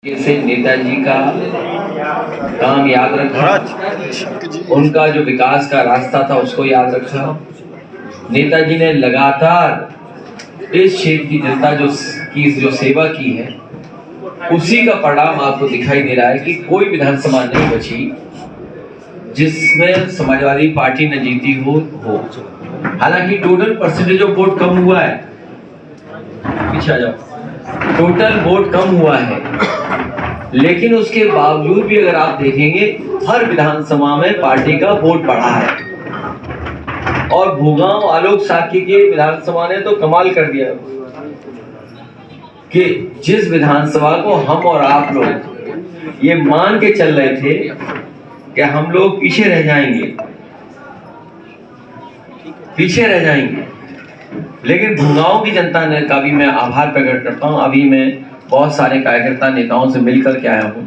से नेताजी का काम याद रखा, उनका जो विकास का रास्ता था उसको याद रखा। नेताजी ने लगातार इस क्षेत्र की जनता जो सेवा की है, उसी का परिणाम आपको दिखाई दे रहा है कि कोई विधानसभा नहीं बची जिसमें समाजवादी पार्टी न जीती हो। हालांकि टोटल परसेंटेज ऑफ वोट कम हुआ है, पीछे आ जाओ, टोटल वोट कम हुआ है, लेकिन उसके बावजूद भी अगर आप देखेंगे हर विधानसभा में पार्टी का वोट बढ़ा है। और भूगांव आलोक साकी के विधानसभा ने तो कमाल कर दिया कि जिस विधानसभा को हम और आप लोग ये मान के चल रहे थे कि हम लोग पीछे रह जाएंगे, लेकिन भूगांव की जनता ने का भी मैं आभार प्रकट करता हूं। अभी मैं बहुत सारे कार्यकर्ता नेताओं से मिलकर के आया हूं,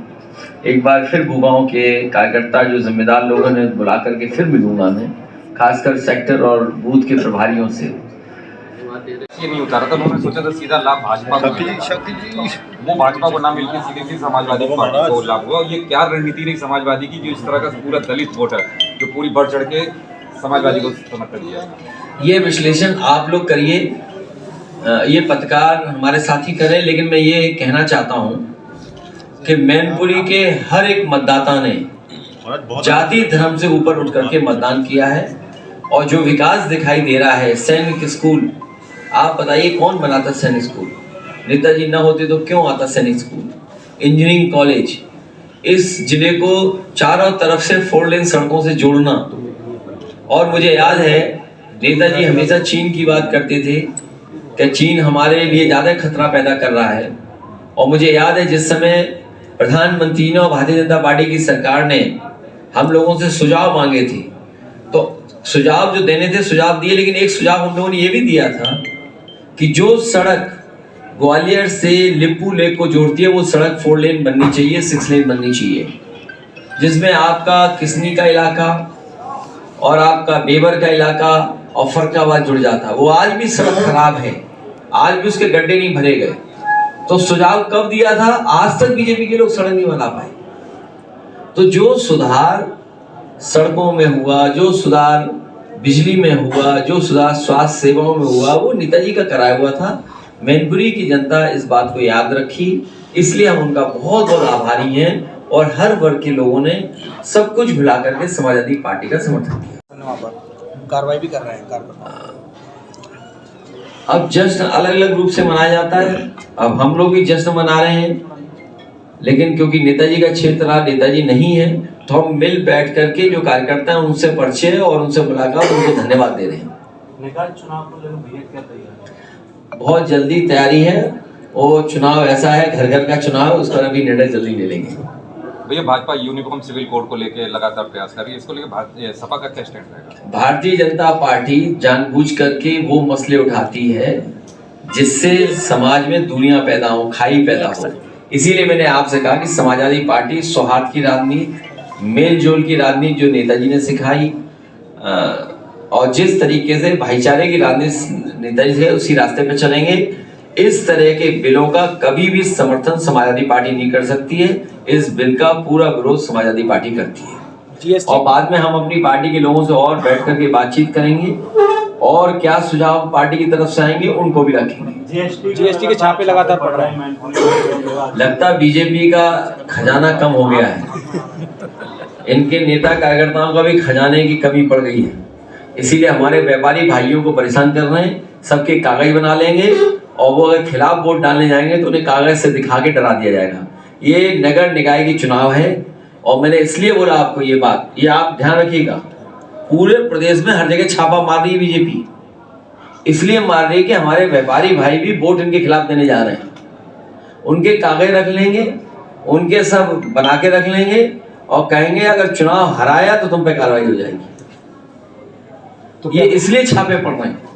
एक बार फिर भूगांव के कार्यकर्ता जो जिम्मेदार लोगों ने बुला करके फिर मिलूंगा मैं, खासकर सेक्टर और बूथ के प्रभारियों से। ये नहीं उतारा था, उन्होंने सोचा था सीधा लाभ भाजपा को, वो भाजपा को ना मिलकर सीधे समाजवादी पार्टी को लाभ हुआ। ये क्या रणनीति रही समाजवादी की, जो इस तरह का पूरा दलित वोट है जो पूरी बढ़ चढ़ के समाजवादी को समर्थन दिया? ये विश्लेषण आप लोग करिए, ये पत्रकार हमारे साथी करें, लेकिन मैं ये कहना चाहता हूं कि मैनपुरी के हर एक मतदाता ने जाति धर्म से ऊपर उठ करके मतदान किया है। और जो विकास दिखाई दे रहा है, सैनिक स्कूल, आप बताइए कौन बनाता सैनिक स्कूल? नेताजी न होते तो क्यों आता सैनिक स्कूल? इंजीनियरिंग कॉलेज, इस जिले को चारों तरफ से 4 लेन सड़कों से जोड़ना। और मुझे याद है नेताजी हमेशा चीन की बात करते थे कि चीन हमारे लिए ज़्यादा खतरा पैदा कर रहा है। और मुझे याद है जिस समय प्रधानमंत्री ने और भारतीय जनता पार्टी की सरकार ने हम लोगों से सुझाव मांगे थे, तो सुझाव जो देने थे सुझाव दिए, लेकिन एक सुझाव हम लोगों ने ये भी दिया था कि जो सड़क ग्वालियर से लिपू लेक को जोड़ती है वो सड़क 4 लेन बननी चाहिए, 6 लेन बननी चाहिए, जिसमें आपका किसनी का इलाका और आपका बेबर का इलाका और फरकाबाद जुड़ जाता। वो आज भी सड़क खराब है, आज भी उसके गड्ढे नहीं भरे गए। तो सुझाव कब दिया था? आज तक बीजेपी के लोग सड़क नहीं बना पाए। तो जो सुधार सड़कों में हुआ, जो सुधार बिजली में हुआ, जो सुधार स्वास्थ्य सेवाओं में हुआ, वो नेताजी का कराया हुआ था। मैनपुरी की जनता इस बात को याद रखी, इसलिए हम उनका बहुत बहुत आभारी हैं। और हर वर्ग के लोगों ने सब कुछ भुला करके समाजवादी पार्टी का समर्थन किया। कार्रवाई भी कर रहे हैं। अब जश्न अलग अलग रूप से मनाया जाता है, अब हम लोग भी जश्न मना रहे हैं, लेकिन क्योंकि नेताजी का क्षेत्र रहा, नेताजी नहीं है, तो हम मिल बैठ करके जो कार्यकर्ता हैं उनसे परिचय और उनसे मुलाकात, उनको धन्यवाद दे रहे हैं। निकाय चुनाव को लेकर भैया क्या तैयारी? बहुत जल्दी तैयारी है। वो चुनाव ऐसा है, घर घर का चुनाव, उस पर अभी निर्णय जल्दी ले लेंगे। भैया भाजपा यूनिफॉर्म सिविल कोड को लेकर लगातार प्रयास कर रही है, इसको लेकर सपा का क्या स्टैंड रहेगा? भारतीय जनता पार्टी जानबूझ करके वो मसले उठाती है जिससे समाज में दूरियां पैदा हो, खाई पैदा हो। इसीलिए मैंने आपसे कहा कि समाजवादी पार्टी सौहार्द की राजनीति, मेल जोल की राजनीति जो नेताजी ने सिखाई, और जिस तरीके से भाईचारे की राजनीति नेताजी से, उसी रास्ते पे चलेंगे। इस तरह के बिलों का कभी भी समर्थन समाजवादी पार्टी नहीं कर सकती है। इस बिल का पूरा विरोध समाजवादी पार्टी करती है। और बाद में हम अपनी पार्टी के लोगों से और बैठ करके बातचीत करेंगे और क्या सुझाव पार्टी की तरफ से आएंगे उनको भी रखेंगे। जीएसटी के छापे लगातार पड़ रहे हैं। लगता बीजेपी का खजाना कम हो गया है, इनके नेता कार्यकर्ताओं का भी खजाने की कमी पड़ गई है। इसीलिए हमारे व्यापारी भाइयों को परेशान कर रहे हैं, सबके कागज बना लेंगे और वो अगर खिलाफ वोट डालने जाएंगे तो उन्हें कागज से दिखा के डरा दिया जाएगा। ये नगर निकाय की चुनाव है और मैंने इसलिए बोला आपको ये बात, ये आप ध्यान रखिएगा। पूरे प्रदेश में हर जगह छापा मार रही है बीजेपी, इसलिए मार रही है कि हमारे व्यापारी भाई भी वोट इनके खिलाफ देने जा रहे हैं। उनके कागज रख लेंगे, उनके सब बना के रख लेंगे और कहेंगे अगर चुनाव हराया तो तुम पे कार्रवाई हो जाएगी। तो ये इसलिए छापे पड़ रहे हैं।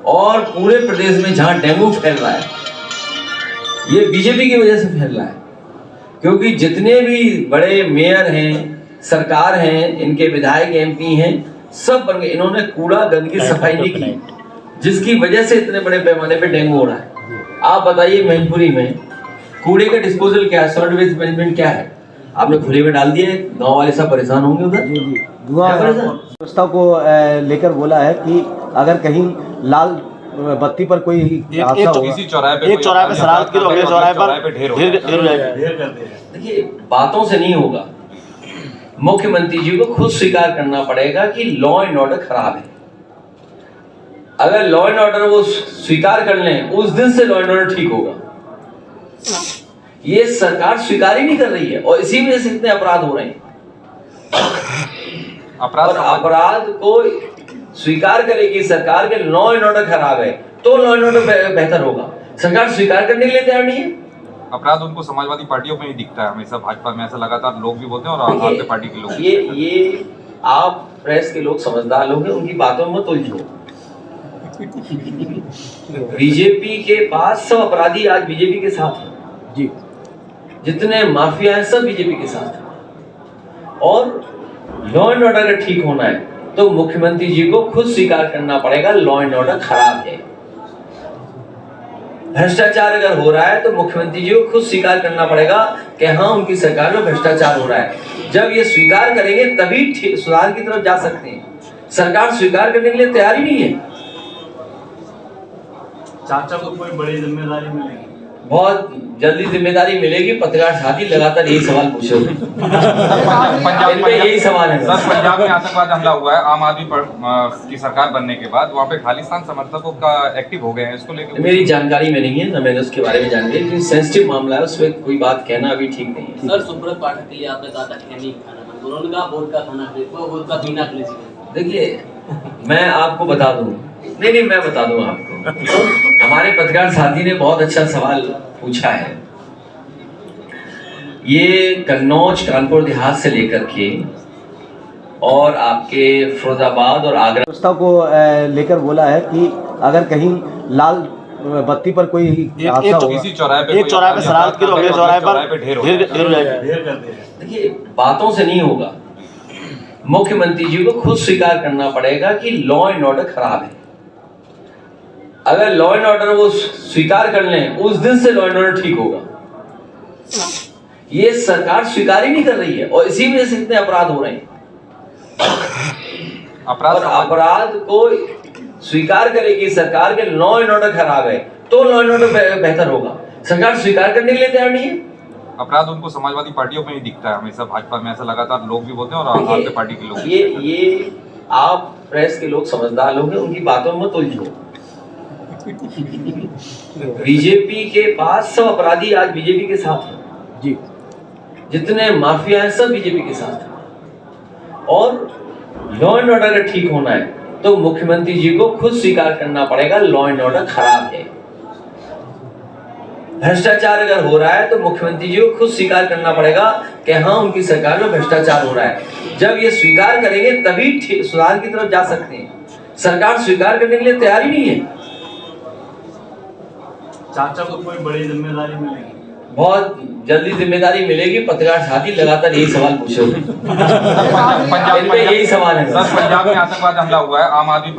और पूरे प्रदेश में जहां डेंगू फैल रहा है, ये बीजेपी की वजह से फैल रहा है, क्योंकि जितने भी बड़े मेयर हैं, सरकार हैं, इनके विधायक एमपी हैं, सब बन गए, इन्होंने कूड़ा गंदगी सफाई नहीं की, जिसकी वजह से इतने बड़े पैमाने पे डेंगू हो रहा है। आप बताइए मैनपुरी में कूड़े का डिस्पोजल क्या है, सॉलिड वेस्ट मैनेजमेंट क्या है, आपने खुले में डाल दिए, गांव वाले सब परेशान होंगे उधर। जी जी धुआं व्यवस्था को लेकर बोला है कि अगर कहीं लाल बत्ती पर कोई हादसा होगा, किसी चौराहे पे एक चौराहे पे शरारत की तो अगले चौराहे पर ढेर हो ढेर हो जाएगा। ढेर कर दिया। देखिए बातों से नहीं होगा, मुख्यमंत्री जी को खुद स्वीकार करना पड़ेगा कि लॉ एंड ऑर्डर खराब है। अगर लॉ एंड ऑर्डर वो स्वीकार कर लें, उस दिन से लॉ एंड ऑर्डर ठीक होगा। ये सरकार स्वीकार ही नहीं कर रही है और इसी वजह से इतने अपराध हो रहे हैं। और अपराध को स्वीकार करेगी सरकार के लॉ एंड ऑर्डर खराब है तो लॉ एंड ऑर्डर बेहतर होगा। सरकार स्वीकार करने के लिए तैयार नहीं है। अपराध उनको समाजवादी पार्टियों में ही दिखता है हमेशा, भाजपा में ऐसा लगातार लोग भी बोलते हैं और आपके पार्टी के लोग। ये आप प्रेस के लोग समझदार लोग हैं, उनकी बातों में मत उलझो। बीजेपी के पास सब अपराधी आज बीजेपी के साथ हैं जी, जितने माफिया हैं सब बीजेपी के साथ हैं। और लॉ एंड ऑर्डर अगर ठीक होना है तो मुख्यमंत्री जी को खुद स्वीकार करना पड़ेगा लॉ एंड ऑर्डर खराब है। भ्रष्टाचार अगर हो रहा है तो मुख्यमंत्री जी को खुद स्वीकार करना पड़ेगा कि हाँ उनकी सरकार में भ्रष्टाचार हो रहा है। जब ये स्वीकार करेंगे तभी सुधार की तरफ जा सकते हैं। सरकार स्वीकार करने के लिए तैयार ही नहीं है। चाचा को कोई बड़ी जिम्मेदारी मिलेगी? बहुत जल्दी जिम्मेदारी मिलेगी। पत्रकार साथी लगातार यही सवाल पूछे हुए पंजाब यही सवाल है सर। पंजाब में आतंकवाद हमला हुआ है आम आदमी की सरकार बनने के बाद, वहाँ पे खालिस्तान समर्थकों का एक्टिव हो गए हैं, इसको लेकर मेरी जानकारी में नहीं है, ना मैंने उसके बारे में जानकारी, लेकिन सेंसिटिव मामला है, उसमें कोई बात कहना अभी ठीक नहीं है। सर सुब्रत पाठक के लिए आपने कहा था खैनी खाना बंद, उन्होंने कहा वोट का खाना वोट का पीना प्लीज। देखिए मैं आपको बता दूं, नहीं मैं बता दूं आपको, हमारे पत्रकार साथी ने बहुत अच्छा सवाल पूछा है। ये कन्नौज कानपुर देहात से लेकर के और आपके फिरोजाबाद और आगरा व्यवस्था को लेकर बोला है कि अगर कहीं लाल बत्ती पर कोई हादसा होगा, किसी चौराहे पे शरारत की तो अगले चौराहे पर ढेर हो जाएगा। ढेर कर दिया। देखिए बातों से नहीं होगा, मुख्यमंत्री जी को खुद स्वीकार करना पड़ेगा कि लॉ एंड ऑर्डर खराब है। अगर लॉ एंड ऑर्डर वो स्वीकार कर लें, उस दिन से लॉ एंड ऑर्डर ठीक होगा। ये सरकार स्वीकार ही नहीं कर रही है और इसी वजह से इतने अपराध हो रहे हैं। और अपराध को स्वीकार करेगी सरकार के लॉ एंड ऑर्डर खराब है तो लॉ एंड ऑर्डर बेहतर होगा। सरकार स्वीकार करने के लिए तैयार नहीं है। अपराध उनको समाजवादी पार्टियों में ही दिखता है हमेशा, भाजपा में ऐसा लगातार लोग भी बोलते हैं और आपके पार्टी के लोग। ये आप प्रेस के लोग समझदार लोग हैं, उनकी बातों में मत उलझो। बीजेपी के पास सब अपराधी आज बीजेपी के साथ हैं जी, जितने माफिया हैं सब बीजेपी के साथ हैं। और लॉ एंड ऑर्डर अगर ठीक होना है तो मुख्यमंत्री जी को खुद स्वीकार करना पड़ेगा लॉ एंड ऑर्डर खराब है। भ्रष्टाचार अगर हो रहा है तो मुख्यमंत्री जी को खुद स्वीकार करना पड़ेगा कि हाँ उनकी सरकार में भ्रष्टाचार हो रहा है। जब ये स्वीकार करेंगे तभी सुधार की तरफ जा सकते हैं। सरकार स्वीकार करने के लिए तैयार ही नहीं है। चाचा को कोई बड़ी जिम्मेदारी मिलेगी? बहुत जल्दी जिम्मेदारी मिलेगी। पत्रकार साथी लगातार यही सवाल पूछे हुए पंजाब यही सवाल है सर। पंजाब में आतंकवाद हमला हुआ है आम आदमी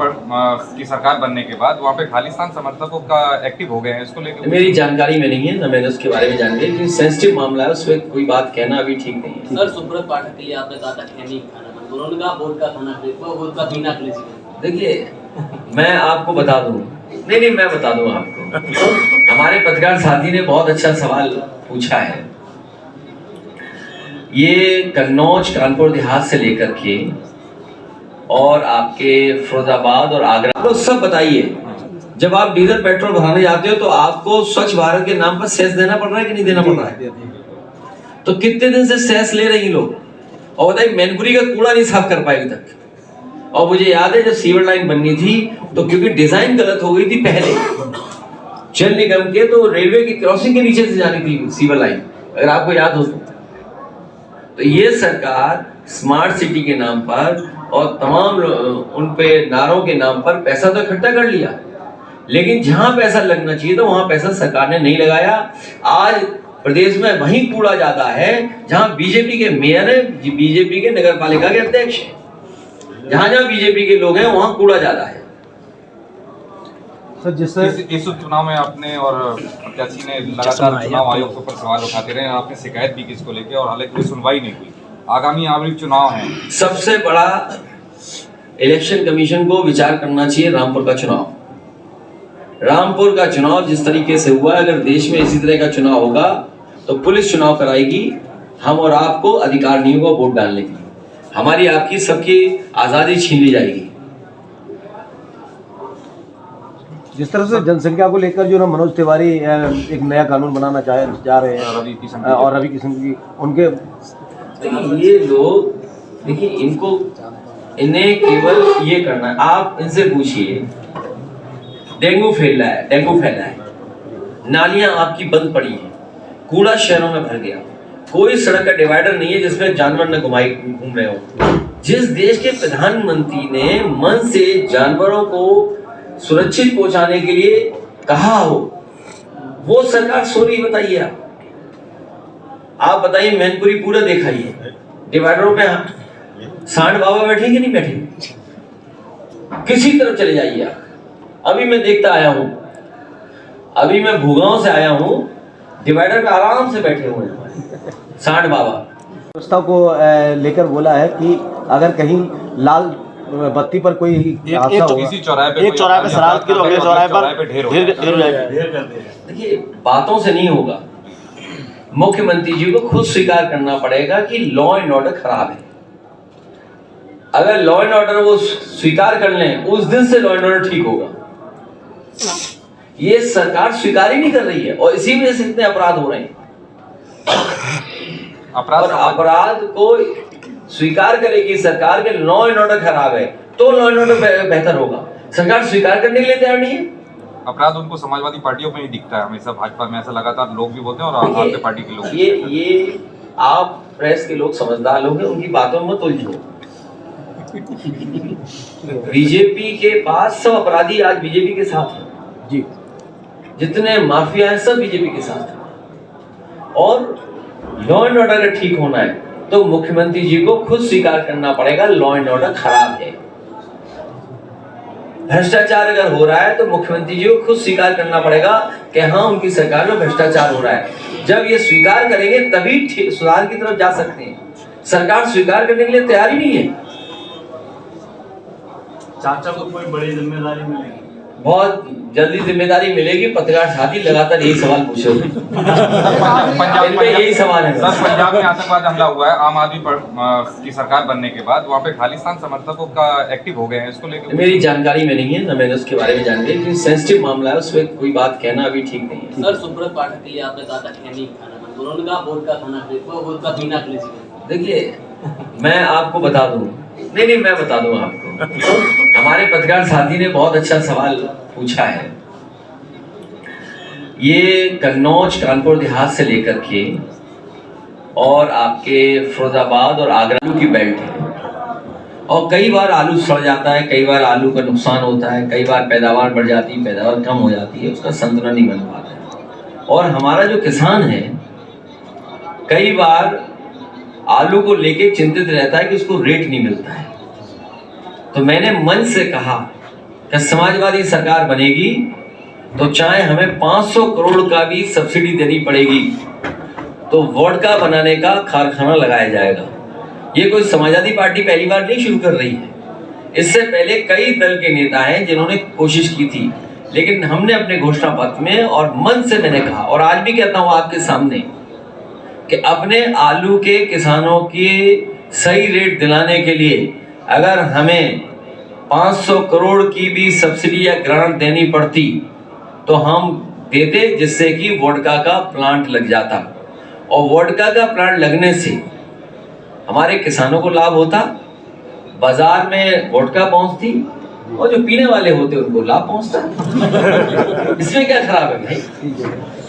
की सरकार बनने के बाद, वहाँ पे खालिस्तान समर्थकों का एक्टिव हो गए हैं, इसको लेकर मेरी जानकारी में नहीं है, ना मैंने उसके बारे में जानकारी, लेकिन सेंसिटिव मामला है, उसमें कोई बात कहना अभी ठीक नहीं है। सर सुब्रत पाठक के लिए आपने कहा था खैनी खाना बंद, उन्होंने कहा वोट का खाना वोट का पीना प्लीज। देखिए मैं आपको बता दूं, नहीं मैं बता दूं आपको, हमारे पत्रकार साथी ने बहुत अच्छा सवाल पूछा है। ये कन्नौज कानपुर देहात से लेकर के और आपके फिरोजाबाद और आगरा, तो सब बताइए, जब आप डीजल पेट्रोल भराने जाते हो तो आपको स्वच्छ भारत के नाम पर सेस देना पड़ रहा है कि नहीं देना पड़ रहा है? तो कितने दिन से सेस ले रही लोग, और बताइए मैनपुरी का कूड़ा नहीं साफ कर पाए अभी तक। और मुझे याद है जब सीवर लाइन बननी थी तो क्योंकि डिजाइन गलत हो गई थी, पहले जल निगम के तो रेलवे की क्रॉसिंग के नीचे से जानी थी सीवर लाइन, अगर आपको याद हो तो ये सरकार स्मार्ट सिटी के नाम पर और तमाम उन पे नारों के नाम पर पैसा तो इकट्ठा कर लिया, लेकिन जहां पैसा लगना चाहिए था वहां पैसा सरकार ने नहीं लगाया। आज प्रदेश में वहीं कूड़ा ज्यादा है जहां बीजेपी के मेयर है, बीजेपी के नगर पालिका के अध्यक्ष है। जहां जहां बीजेपी के लोग हैं वहां कूड़ा ज्यादा है। सर जिससे इस उपचुनाव में आपने और प्रत्याशी ने लगातार चुनाव आयोग के ऊपर सवाल उठाते रहे, आपने शिकायत भी की इसको लेकर और हालांकि कोई सुनवाई नहीं हुई। आगामी आम चुनाव है, सबसे बड़ा इलेक्शन कमीशन को विचार करना चाहिए रामपुर का चुनाव। रामपुर का चुनाव जिस तरीके से हुआ, अगर देश में इसी तरह का चुनाव होगा तो पुलिस चुनाव कराएगी हम और आपको अधिकार नहीं होगा वोट डालने के लिए, हमारी आपकी सबकी आजादी छीन ली जाएगी। जिस तरह से जनसंख्या को लेकर जो ना मनोज तिवारी एक नया कानून बनाना चाह रहे हैं और रवि किशन की उनके, ये लोग देखिए इन्हें केवल ये करना है। आप इनसे पूछिए, डेंगू फैला है, नालियां आपकी बंद पड़ी हैं, कूड़ा शहरों में भर गया, कोई सड़क का डिवाइडर नहीं है जिसमें जानवर न घूम रहे हो। जिस देश के प्रधानमंत्री ने मन से जानवरों को सुरक्षित पहुंचाने के लिए कहा हो, वो सरकार सो रही, बताइए आप बताइए। मैनपुरी पूरा देखा ही है, डिवाइडरों पे सांड बाबा बैठे कि नहीं बैठे, किसी तरफ चले जाइए आप। अभी मैं देखता आया हूं, अभी मैं भूगांव से आया हूं, डिवाइडर पे आराम से बैठे हुए हैं सांड बाबा। प्रस्ताव को लेकर बोला है कि अगर कहीं लाल बत्ती पर कोई हादसा होगा, किसी चौराहे पे शरारत की तो अगले चौराहे पर ढेर हो जाएगा। देखिए बातों से नहीं होगा, मुख्यमंत्री जी को खुद स्वीकार करना पड़ेगा कि लॉ एंड ऑर्डर खराब है। अगर लॉ एंड ऑर्डर वो स्वीकार कर लें, उस दिन से लॉ एंड ऑर्डर ठीक होगा। ये सरकार स्वीकार ही नहीं कर रही है और इसी वजह से इतने अपराध हो रहे हैं। अपराध को स्वीकार करेगी सरकार के लॉ एंड ऑर्डर खराब है तो लॉ एंड ऑर्डर बेहतर होगा। सरकार स्वीकार करने के लिए तैयार नहीं है। अपराध उनको समाजवादी पार्टियों में ही दिखता है हमेशा, भाजपा में ऐसा लगातार लोग भी बोलते हैं और आपके पार्टी के लोग। ये आप प्रेस के लोग समझदार लोग हैं, उनकी बातों में मत उलझो। बीजेपी के पास सब अपराधी आज बीजेपी के साथ हैं जी, जितने माफिया हैं सब बीजेपी के साथ हैं। और लॉ एंड ऑर्डर अगर ठीक होना है तो मुख्यमंत्री जी को खुद स्वीकार करना पड़ेगा लॉ एंड ऑर्डर खराब है। भ्रष्टाचार अगर हो रहा है तो मुख्यमंत्री जी को खुद स्वीकार करना पड़ेगा कि हाँ उनकी सरकार में भ्रष्टाचार हो रहा है। जब ये स्वीकार करेंगे तभी सुधार की तरफ जा सकते हैं। सरकार स्वीकार करने के लिए तैयार ही नहीं है। चाचा को कोई बड़ी जिम्मेदारी मिलेगी? बहुत जल्दी जिम्मेदारी मिलेगी। पत्रकार साथी लगातार यही सवाल पूछे पंजाब यही सवाल है सर। पंजाब में आतंकवाद हमला हुआ है आम आदमी की सरकार बनने के बाद, वहाँ पे खालिस्तान समर्थकों का एक्टिव हो गए हैं, इसको लेकर मेरी जानकारी में नहीं है, न मैंने उसके बारे में जानकारी, क्योंकि सेंसिटिव मामला है, उसमें कोई बात कहना अभी ठीक नहीं है। सर सुब्रत पाठक के लिए आपने कहा था खैनी खाना बंद, उन्होंने कहा वोट का खाना वोट का पीना खिले। देखिए मैं आपको बता दूं, नहीं मैं बता दूं आपको। हमारे पत्रकार साथी ने बहुत अच्छा सवाल पूछा है। ये कन्नौज कानपुर देहात से लेकर के और आपके फिरोजाबाद और आगरा की बेल्ट है, और कई बार आलू सड़ जाता है, कई बार आलू का नुकसान होता है, कई बार पैदावार बढ़ जाती है, पैदावार कम हो जाती है, उसका संतुलन नहीं बन पाता है। और हमारा जो किसान है कई बार आलू को लेके चिंतित रहता है कि उसको रेट नहीं मिलता है। तो मैंने मंच से कहा कि समाजवादी सरकार बनेगी तो चाहे हमें 500 करोड़ का भी सब्सिडी देनी पड़ेगी तो वोडका बनाने का कारखाना लगाया जाएगा। ये कोई समाजवादी पार्टी पहली बार नहीं शुरू कर रही है, इससे पहले कई दल के नेता हैं जिन्होंने कोशिश की थी, लेकिन हमने अपने घोषणा पत्र में और मंच से मैंने कहा और आज भी कहता हूं आपके सामने कि अपने आलू के किसानों की सही रेट दिलाने के लिए अगर हमें 500 करोड़ की भी सब्सिडी या ग्रांट देनी पड़ती तो हम देते, जिससे कि वोडका का प्लांट लग जाता और वोडका का प्लांट लगने से हमारे किसानों को लाभ होता, बाजार में वोडका पहुंचती और जो पीने वाले होते उनको लाभ पहुंचता। इसमें क्या खराब है भाई?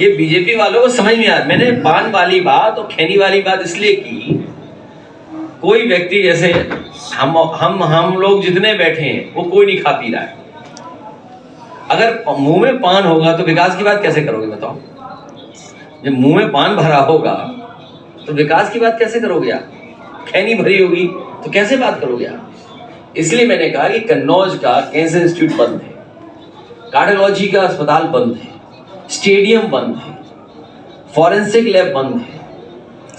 ये बीजेपी वालों को समझ में आया। मैंने पान वाली बात और खैनी वाली बात इसलिए की, कोई व्यक्ति जैसे हम लोग जितने बैठे हैं वो कोई नहीं खा पी रहा है। अगर मुंह में पान होगा तो विकास की बात कैसे करोगे बताओ? जब मुंह में पान भरा होगा तो विकास की बात कैसे करोगे आप? खैनी भरी होगी तो कैसे बात करोगे आप? इसलिए मैंने कहा कि कन्नौज का कैंसर इंस्टीट्यूट बंद है, कार्डियोलॉजी का अस्पताल बंद है, स्टेडियम बंद है, फॉरेंसिक लैब बंद है,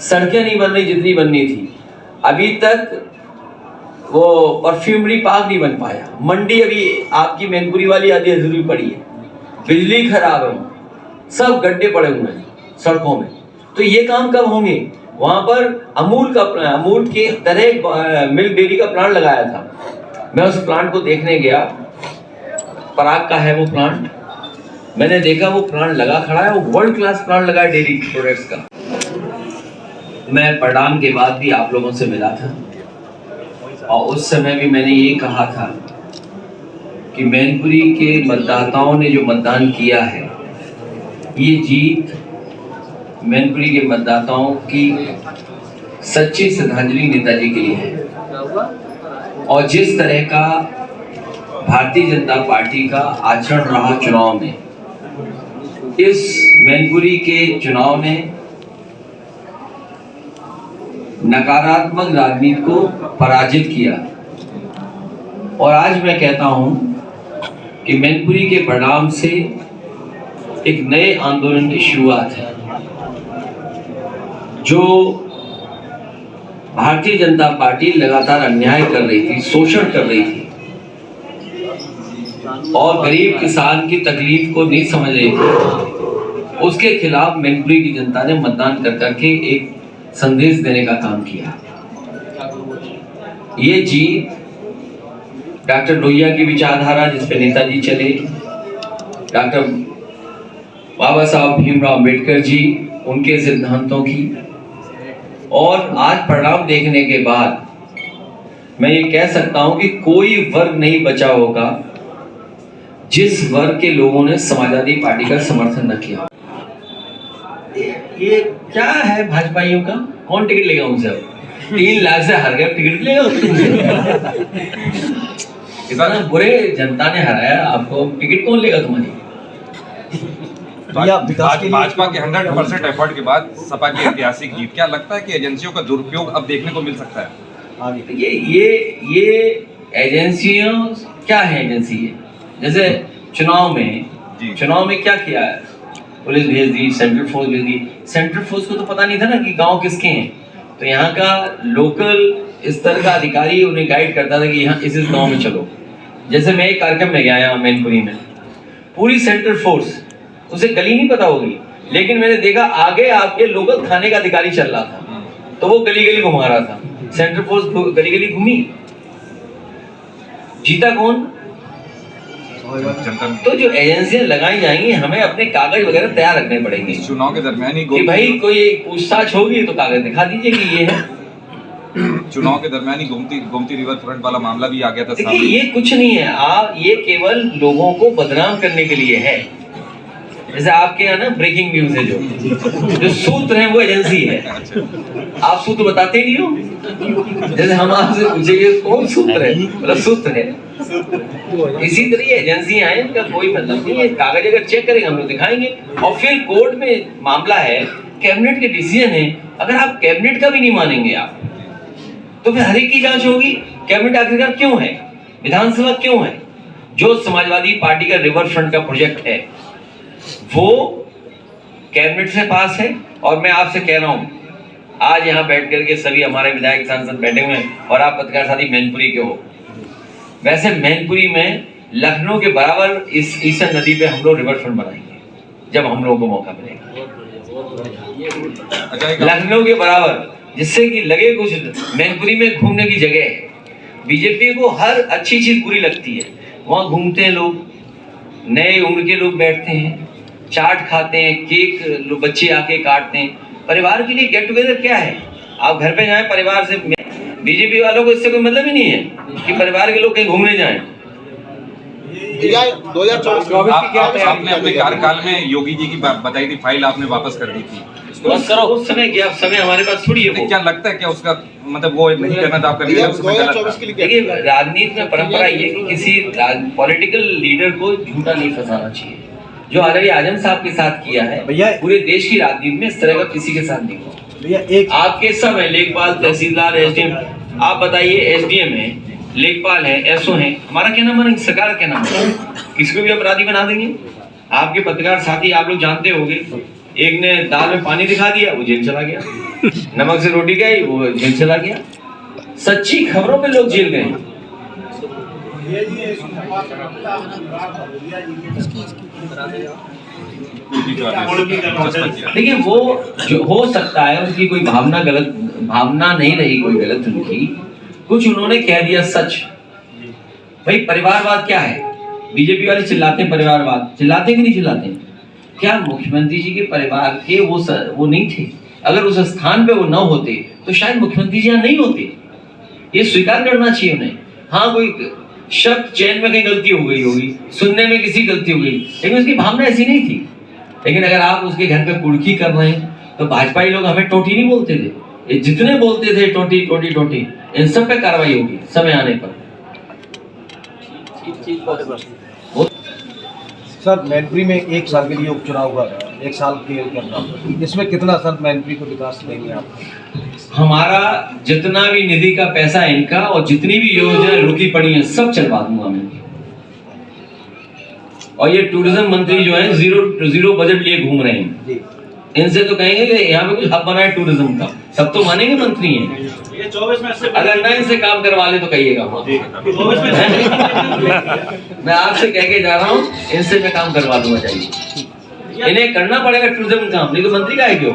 सड़कें नहीं बन रही जितनी बननी थी, अभी तक वो परफ्यूमरी पार्क नहीं बन पाया, मंडी अभी आपकी मैनपुरी वाली आधी अधूरी पड़ी है, बिजली खराब है, सब गड्ढे पड़े हुए हैं सड़कों में। तो ये काम कब होंगे? वहाँ पर अमूल के तरह मिल्क डेयरी का प्लांट लगाया था, मैं उस प्लांट को देखने गया, पराग का है वो प्लांट, मैंने देखा वो प्लांट लगा खड़ा है, वो वर्ल्ड क्लास प्लांट लगा है डेयरी प्रोडक्ट्स का। मैं परिणाम के बाद भी आप लोगों से मिला था और उस समय भी मैंने ये कहा था कि मैनपुरी के मतदाताओं ने जो मतदान किया है, ये जीत मैनपुरी के मतदाताओं की सच्ची श्रद्धांजलि नेताजी के लिए है। और जिस तरह का भारतीय जनता पार्टी का आचरण रहा चुनाव में, इस मैनपुरी के चुनाव ने नकारात्मक राजनीति को पराजित किया। और आज मैं कहता हूं कि मैनपुरी के परिणाम से एक नए आंदोलन की शुरुआत है, जो भारतीय जनता पार्टी लगातार अन्याय कर रही थी, शोषण कर रही थी और गरीब किसान की तकलीफ को नहीं समझ रही थी, उसके खिलाफ मैनपुरी की जनता ने मतदान कर करके एक संदेश देने का काम किया। ये जीत डॉक्टर लोहिया की विचारधारा, जिस पे नेताजी चले, डॉक्टर बाबा साहब भीमराव अम्बेडकर जी, उनके सिद्धांतों की, और आज परिणाम देखने के बाद मैं ये कह सकता हूं कि कोई वर्ग नहीं बचा होगा जिस वर्ग के लोगों ने समाजवादी पार्टी का समर्थन न किया। ये क्या है भाजपाइयों का? कौन टिकट लेगा उनसे? अब 3 लाख से हार गए, टिकट लेगा इतना बुरे जनता ने हराया आपको, टिकट कौन लेगा तुम्हारी? भाजपा के 100% एफर्ट के बाद सपा की ऐतिहासिक जीत, क्या लगता है कि एजेंसियों का दुरुपयोग अब देखने को मिल सकता है? ये एजेंसियां क्या है? एजेंसी है जैसे चुनाव में क्या किया है? पुलिस भेज दी, सेंट्रल फोर्स भेज दी। सेंट्रल फोर्स को तो पता नहीं था ना कि गांव किसके हैं, तो यहाँ का लोकल स्तर का अधिकारी उन्हें गाइड करता था कि यहाँ इस गांव में चलो। जैसे मैं एक कार्यक्रम में गया यहाँ मैनपुरी में, पूरी सेंट्रल फोर्स, उसे गली नहीं पता होगी, लेकिन मैंने देखा आगे आपके लोकल थाने का अधिकारी चल रहा था, तो वो गली गली घुमा रहा था। सेंट्रल फोर्स गली गली घूमी, जीता कौन? तो जो एजेंसियां लगाई जाएंगी, हमें अपने कागज वगैरह तैयार रखने पड़ेंगे। चुनाव के दरमियान ही कि भाई कोई पूछताछ होगी तो कागज दिखा दीजिए कि ये है। चुनाव के दरमियान ही गोमती रिवर फ्रंट वाला मामला भी आ गया था। देखिए ये कुछ नहीं है, आप ये केवल लोगों को बदनाम करने के लिए है। जैसे आपके यहाँ ना ब्रेकिंग न्यूज है, जो सूत्र है वो एजेंसी है, आप सूत्र बताते ही नहीं हो। जैसे हम आपसे पूछेंगे कौन सूत्र है, मतलब सूत्र है। इसी तरह एजेंसियां हैं, इनका कोई मतलब नहीं है। कागज अगर चेक करेंगे हम लोग दिखाएंगे, और फिर कोर्ट में मामला है, कैबिनेट के डिसीजन है, अगर आप कैबिनेट का भी नहीं मानेंगे आप, तो फिर हर एक की जांच होगी। कैबिनेट आखिरकार क्यों है, विधानसभा क्यों है? जो समाजवादी पार्टी का रिवर फ्रंट का प्रोजेक्ट है वो कैबिनेट से पास है। और मैं आपसे कह रहा हूं, आज यहाँ बैठ करके सभी हमारे विधायक सांसद बैठे हुए हैं और आप पत्रकार साथी मैनपुरी के हो। वैसे मैनपुरी में लखनऊ के बराबर इस ईसन नदी पे हम लोग रिवर फ्रंट बनाएंगे जब हम लोगों को मौका मिलेगा, लखनऊ के बराबर, जिससे कि लगे कुछ मैनपुरी में घूमने की जगह है। बीजेपी को हर अच्छी चीज बुरी लगती है, वहाँ घूमते हैं लोग, नए उम्र के लोग बैठते हैं, चाट खाते हैं, केक बच्चे आके काटते हैं। परिवार के लिए गेट टुगेदर क्या है? आप घर पे जाएं परिवार से। बीजेपी वालों को इससे कोई मतलब ही नहीं है कि परिवार के लोग कहीं घूमने जाएं। 2024 आपने अपने कार्यकाल में योगी जी की बताई थी फाइल आपने वापस कर दी थी, बस करो, उस समय क्या समय हमारे पास थोड़ी है। क्या लगता है क्या उसका मतलब वो नहीं करना था आपका? देखिए राजनीति में परंपरा ये कि किसी पॉलिटिकल लीडर को झूठा नहीं फंसाना चाहिए। जो अलवी आजम साहब के साथ किया है, पूरे देश की राजनीति में इस तरह का किसी के साथ नहीं हुआ। आपके सब है, लेखपाल, तहसीलदार, एसडीएम। आप बताइए एसडीएम है, लेखपाल है, एसओ है, हमारा क्या नाम है, सरकार क्या नाम है, किसको भी अपराधी बना देंगे। आपके पत्रकार साथी आप लोग जानते होंगे, एक ने दाल में पानी दिखा दिया, वो जेल चला गया, नमक से रोटी गई, वो जेल चला गया। सच्ची खबरों पे लोग जेल गए। देखिए, वो जो हो सकता है उनकी कोई भावना नहीं रही, कोई गलत उनकी, कुछ उन्होंने कह दिया सच। भाई परिवारवाद क्या है? बीजेपी वाले चिल्लाते हैं परिवारवाद, चिल्लाते कि नहीं चिल्लाते? क्या मुख्यमंत्री जी के परिवार के वो नहीं थे? अगर उस स्थान पे वो न होते तो शायद मुख्यमंत्री जी यहाँ नहीं होते। ये स्वीकार करना चाहिए उन्हें। हाँ, कोई शब्द चयन में कहीं गलती हो गई होगी, सुनने में किसी गलती हो गई, लेकिन उसकी भावना ऐसी नहीं थी। लेकिन अगर आप उसके घर पे कुड़की कर रहे हैं तो भाजपाई लोग हमें टोटी नहीं बोलते थे, ये जितने बोलते थे टोटी टोटी टोटी, इन सब पे कार्रवाई होगी समय आने पर। सर मैनपुरी में 1 साल के लिए उपचुनाव हुआ, 1 साल के करना, इसमें कितना सर मैनपुरी को विकास देंगे आप? हमारा जितना भी निधि का पैसा है इनका, और जितनी भी योजना रुकी पड़ी है सब चलवा दूंगा मैं। और ये टूरिज्म मंत्री जो है जीरो बजट लिए घूम रहे हैं जी। इनसे तो कहेंगे कि यहाँ पे कुछ हब बना है टूरिज्म का, सब तो मानेंगे मंत्री हैं। ये 24 में अगर मैं इनसे काम करवा ले तो कहिएगा। मैं आपसे कह के जा रहा हूँ, इनसे मैं काम करवा दूंगा, चाहिए इन्हें करना पड़ेगा टूरिज्म काम, नहीं तो मंत्री का है क्यों।